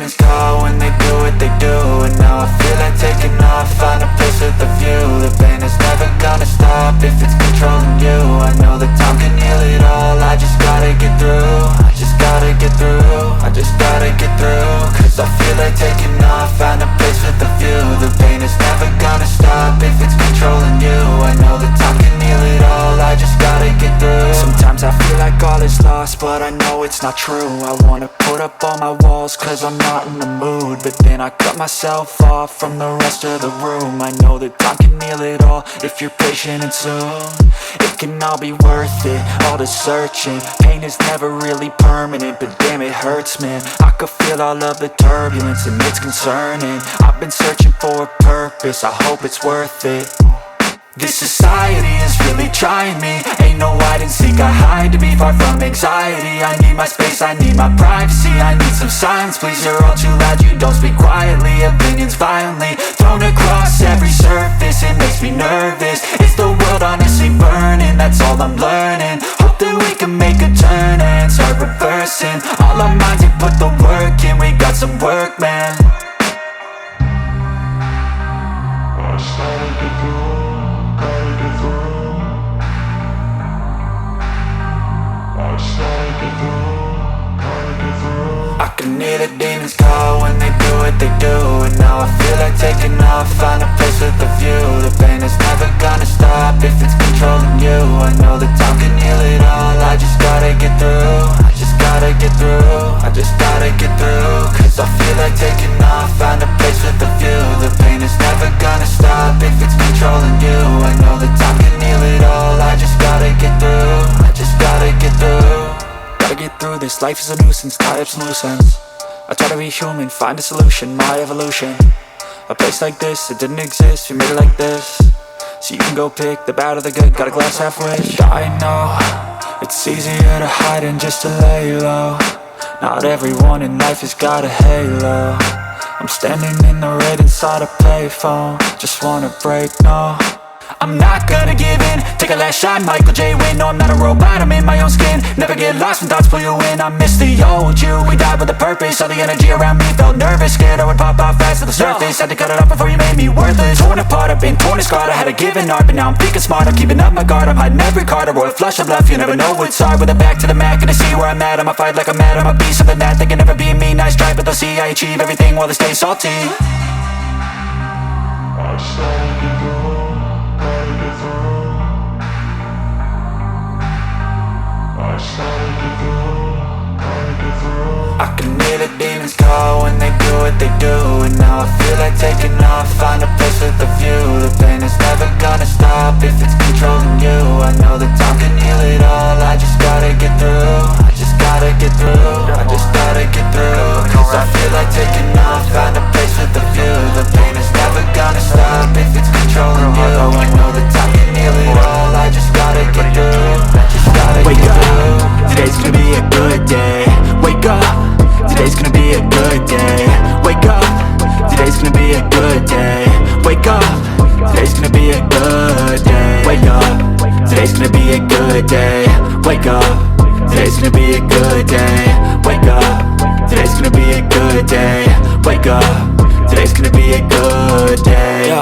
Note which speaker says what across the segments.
Speaker 1: demons call when they do what they do. And now I feel like taking off, find a place with a view. The pain is never gonna stop if it's controlling you. I know that time can heal it all, I just gotta get through. I just gotta get through, I just gotta get through. Cause I feel like taking off, find a place with a view. The pain is never gonna stop if it's controlling you. I know that time can heal it all, I just gotta get through. Sometimes I feel like all is lost, but I know it's not true. I wanna put up all my walls cause I'm not in the mood, but then I cut myself off from the rest of the room. I know that time can heal it all if you're patient and soon. It can all be worth it, all the searching. Pain is never really permanent, but damn it hurts, man. I could feel all of the turbulence and it's concerning. I've been searching for a purpose, I hope it's worth it. This society is really trying me. Ain't no hide and seek, I hide to be far from anxiety. I need my space, I need my privacy. I need some silence, please, you're all too loud. You don't speak quietly, opinions violently thrown across every surface. It makes me nervous, it's the world honestly burning. That's all I'm learning, hope that we can make a turn and start reversing. All our minds, we put the work in, we got some work, man. I started to go. I can hear the demons call when they do what they do. And now I feel like taking off, find a place with a view. The pain is never gonna stop if it's controlling you. I know that time can heal it all, I just gotta get through. I just gotta get through, I just gotta get through. Cause I feel like taking off, find a place with a view. The pain is never gonna stop if it's controlling you. I know that time can heal it all, I just gotta get through. I just gotta get through. Gotta get through this, life is a nuisance, tie up some loose ends. I try to be human, find a solution, my evolution. A place like this, it didn't exist, we made it like this. So you can go pick the bad or the good, got a glass halfway. I know, it's easier to hide than just to lay low. Not everyone in life has got a halo. I'm standing in the red inside a payphone, just wanna break, no. I'm not gonna give in, take a last shot, Michael J. Win. No, I'm not a robot, I'm in my own skin. Never get lost when thoughts pull you in. I miss the old you, we died with a purpose. All the energy around me felt nervous, scared I would pop off fast to the surface. Had to cut it off before you made me worthless. Torn apart, I've been torn and scarred. I had a given art, but now I'm thinking smart. I'm keeping up my guard, I'm hiding every card. A royal flush of love, you never know what's hard. With a back to the mat, gonna see where I'm at. I'ma fight like I'm mad, I'ma be something that they can never be me. Nice try, but they'll see I achieve everything while they stay salty. I started to go. I can hear the demons call when they do what they do. And now I feel like taking off, find a place with a view. The pain is never gonna stop if it's controlling you. I know that time can heal it all, I just gotta get through. I just gotta get through, I just gotta get through. Cause I feel like taking off, find a place with a view. The pain is never gonna stop if it's controlling you. I know that time can heal it all, I just gotta get through. I just gotta get through. Today's gonna be a good day. Wake up, today's gonna be a good day. Wake up, today's gonna be a good day. Wake up, today's gonna be a good day. Wake up, today's gonna be a good day. Wake up, today's gonna be a good day. Wake up, today's gonna be a good day. Wake up, today's gonna be a good day. Yo.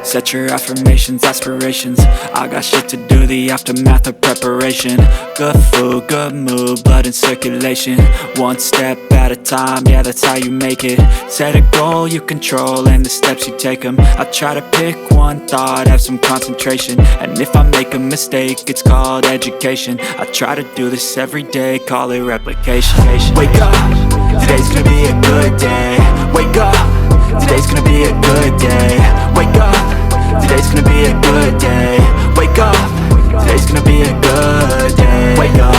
Speaker 1: Set your affirmations, aspirations. I got shit to do, the aftermath of preparation. Good food, good mood, blood in circulation. One step at a time, yeah, that's how you make it. Set a goal you control and the steps you take them. I try to pick one thought, have some concentration. And if I make a mistake, it's called education. I try to do this every day, call it replication. Wake up, today's gonna be a good day. Wake up, today's gonna be a good day. Wake up, today's gonna be a good day. Wake up, today's gonna be a good day. Wake up,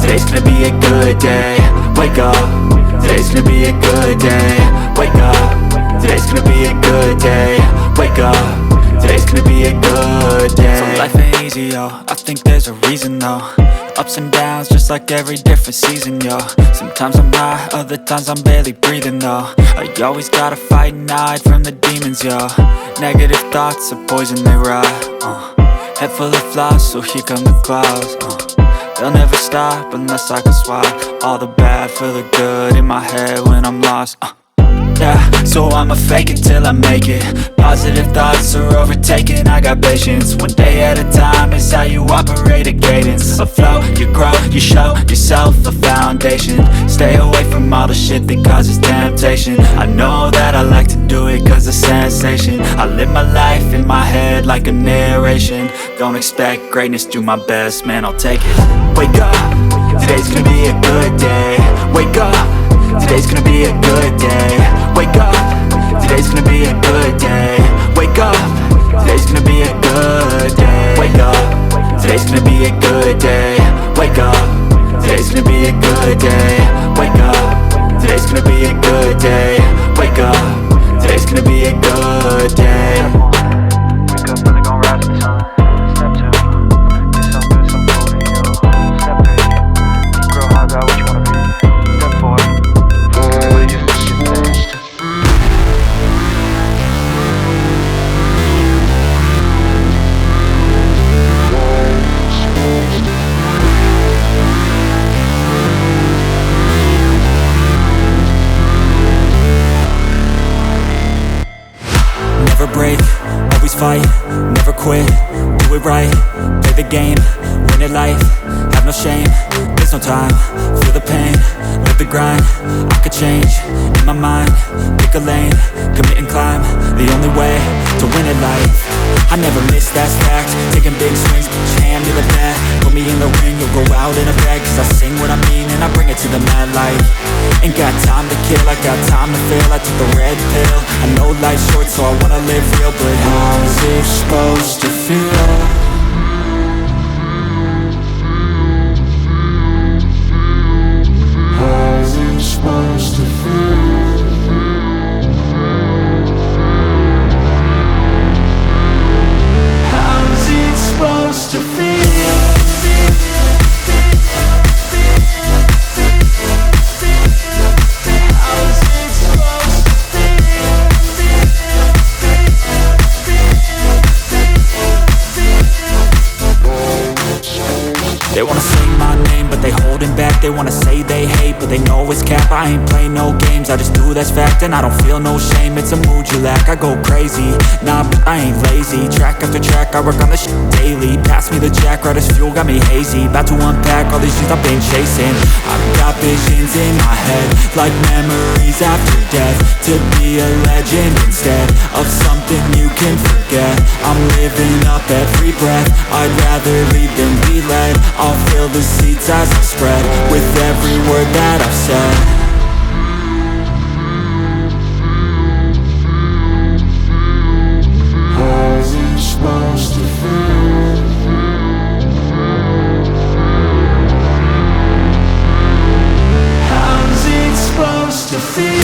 Speaker 1: today's gonna be a good day. Wake up, today's gonna be a good day. Wake up, today's gonna be a good day. Wake up, today's gonna be a good day. So life ain't easy, yo, I think there's a reason though. Ups and downs, just like every different season, yo. Sometimes I'm high, other times I'm barely breathing, though. I always gotta fight and hide from the demons, yo. Negative thoughts are poison, they rot. Head full of flies, so here come the clouds. They'll never stop unless I can swap all the bad for the good in my head when I'm lost. Yeah, so I'ma fake it till I make it. Positive thoughts are overtaken, I got patience. One day at a time is how you operate a cadence. A flow, you grow, you show yourself a foundation. Stay away from all the shit that causes temptation. I know that I like to do it cause it's sensation. I live my life in my head like a narration. Don't expect greatness, do my best, man, I'll take it. Wake up, today's gonna be a good day. Wake up, today's gonna be a good day. Wake up, today's gonna be a good day. Wake up, today's gonna be a good day. Wake up, today's gonna be a good day. Wake up, today's gonna be a good day. Wake up, today's gonna be a good day. Wake up, today's gonna be a good day.
Speaker 2: Wake up early, gon' rise with the sun. Step 2, get some good, some food in you. Step 3, grow hard, got what you wanna be. Step 4, believe you can get things.
Speaker 1: Never break, always fight, never quit, do it right, play the game, win it life, have no shame, there's no time, feel the pain, live the grind, I could change, in my mind, pick a lane, commit and climb, the only way to win it life. I never miss, that's fact, taking big swings, put your hand to the bat, put me in the ring, you'll go out in a bag, cause I sing what I mean and I bring it to the mad light. Ain't got time to kill, I got time to feel, I took the red pill, I know life's short so I wanna live real, but how's it supposed to feel? How's it supposed to feel? How's it supposed to feel? They wanna say my name, but they holding back. They wanna say they hate, but they know it's cap. I ain't play no games, I just do that's fact. And I don't feel no shame, it's a mood you lack. I go crazy, nah, but I ain't lazy. Track after track, I work on this shit daily. Pass me the jack, right as fuel, got me hazy. About to unpack all these things I've been chasing. I've got visions in my head, like memories after death. To be a legend instead of something you can forget. I'm living up every breath, I'd rather lead than be led. I'll fill the seats as I spread with every word that I've said. How's it supposed to feel? How's it supposed to feel?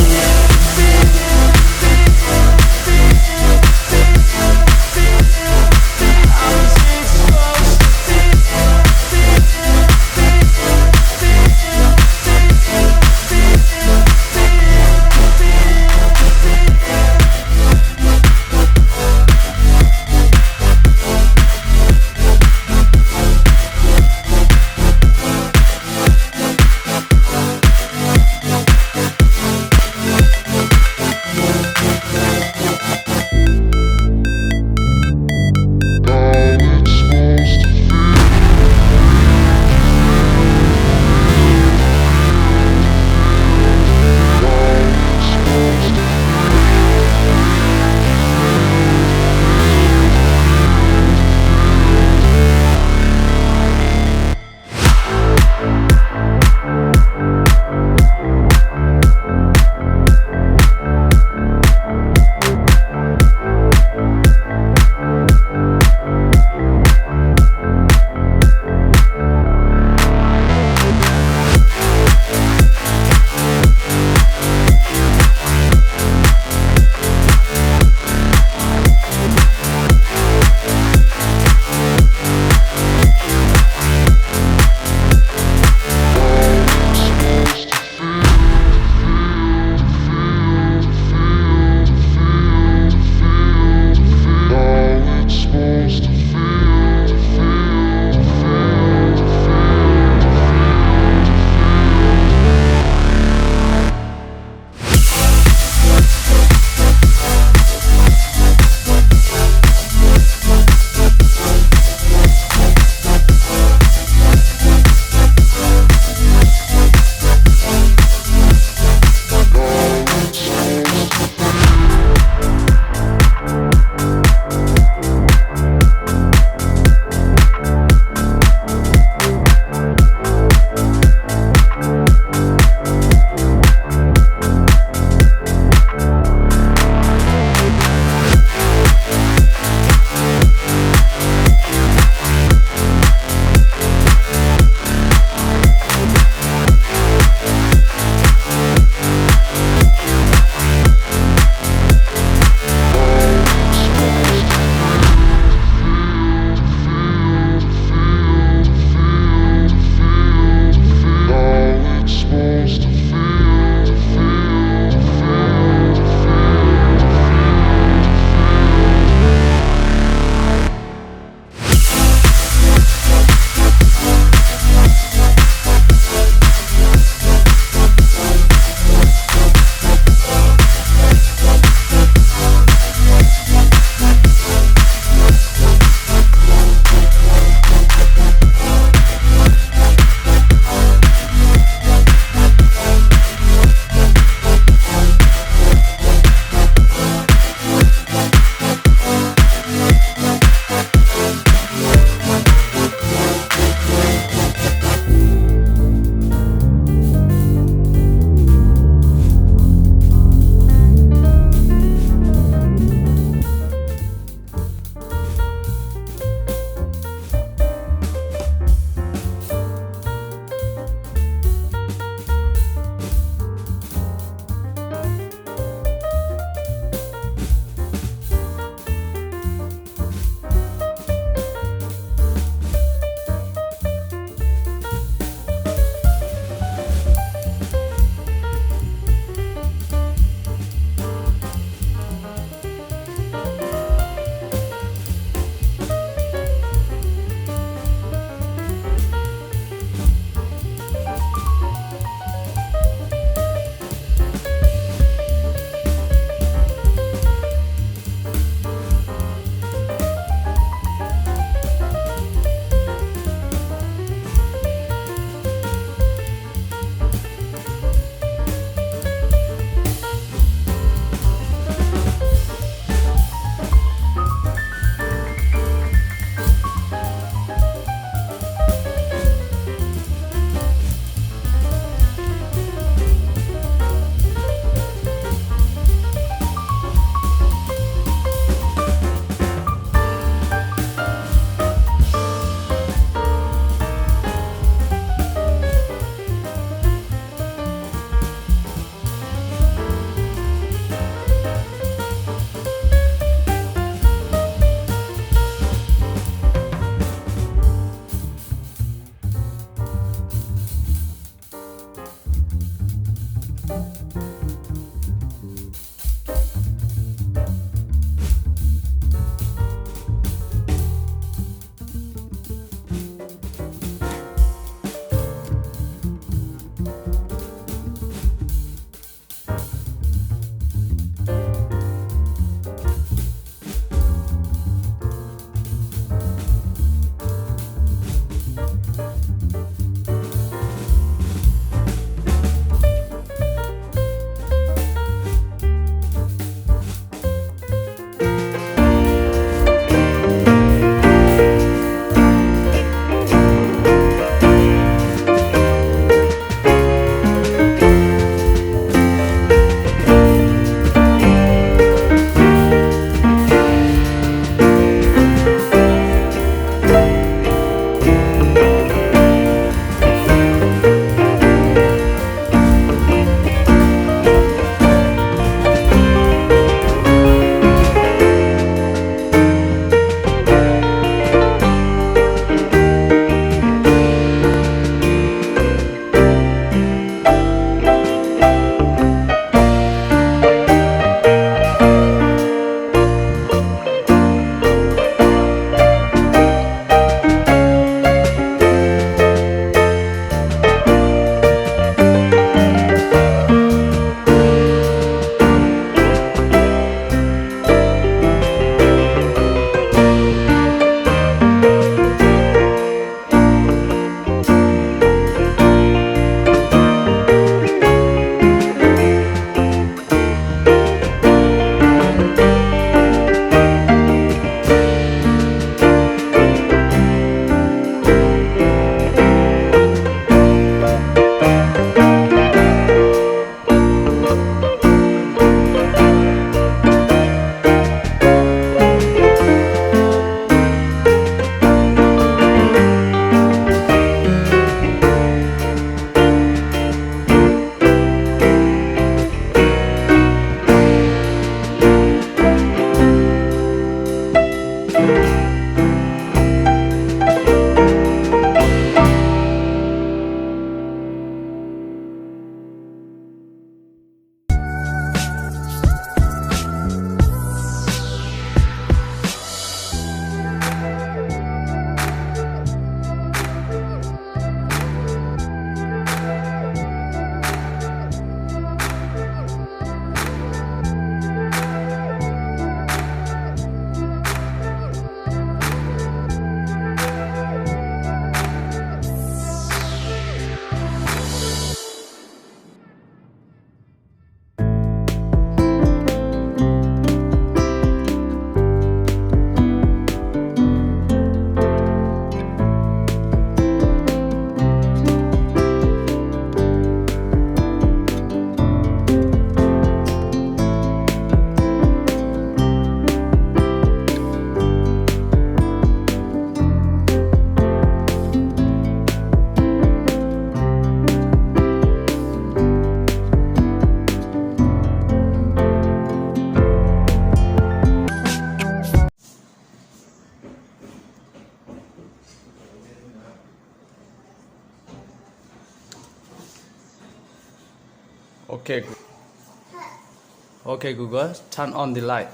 Speaker 3: Okay. Okay, Google, turn on the light.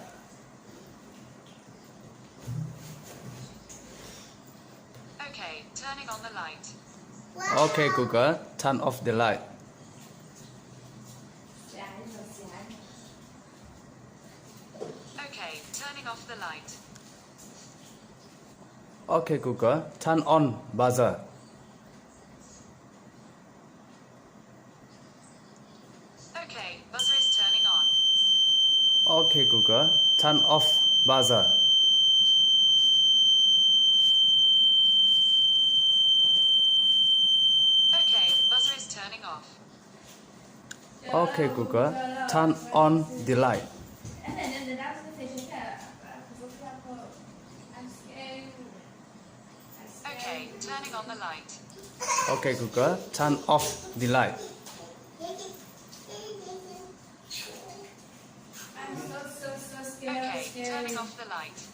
Speaker 4: Okay, turning on the light.
Speaker 3: Okay, Google, turn off the light.
Speaker 4: Okay, turning off the light.
Speaker 3: Okay, Google, turn on buzzer.
Speaker 4: Okay, buzzer is turning on.
Speaker 3: Okay, Google, turn off buzzer.
Speaker 4: Okay, buzzer is turning off.
Speaker 3: Okay, Google, turn on the light.
Speaker 4: Okay, turning on the light.
Speaker 3: Okay, Google, turn off the light.
Speaker 4: Okay, turning off the light.